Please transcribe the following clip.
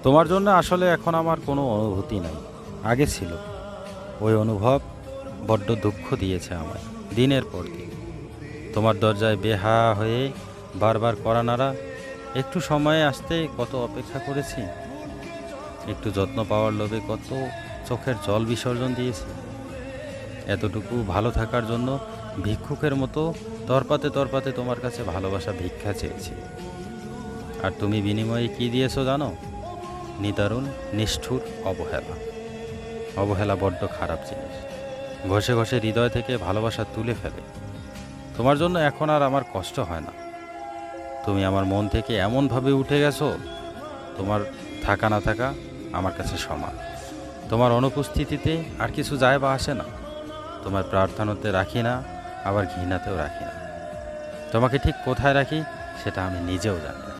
তোমার জন্য আসলে এখন আমার কোনো অনুভূতি নাই, আগে ছিল। ওই অনুভব বড্ড দুঃখ দিয়েছে আমায়, দিনের পর দিন। তোমার দরজায় বেহায়া হয়ে বারবার কড়া নাড়া, একটু সময়ে আসতে কত অপেক্ষা করেছি, একটু যত্ন পাওয়ার লোভে কত চোখের জল বিসর্জন দিয়েছি। এতটুকু ভালো থাকার জন্য ভিক্ষুকের মতো তরপাতে তরপাতে তোমার কাছে ভালোবাসা ভিক্ষা চেয়েছি। আর তুমি বিনিময়ে কি দিয়েছো জানো? নিদারুণ নিষ্ঠুর অবহেলা। অবহেলা বড্ড খারাপ জিনিস, ঘষে ঘষে হৃদয় থেকে ভালোবাসা তুলে ফেলে। তোমার জন্য এখন আর আমার কষ্ট হয় না। তুমি আমার মন থেকে এমনভাবে উঠে গেছো, তোমার থাকা না থাকা আমার কাছে সমান। তোমার অনুপস্থিতিতে আর কিছু যায় বা আসে না। তোমার প্রার্থনাতে রাখি না, আবার ঘৃণাতেও রাখি না। তোমাকে ঠিক কোথায় রাখি সেটা আমি নিজেও জানি না।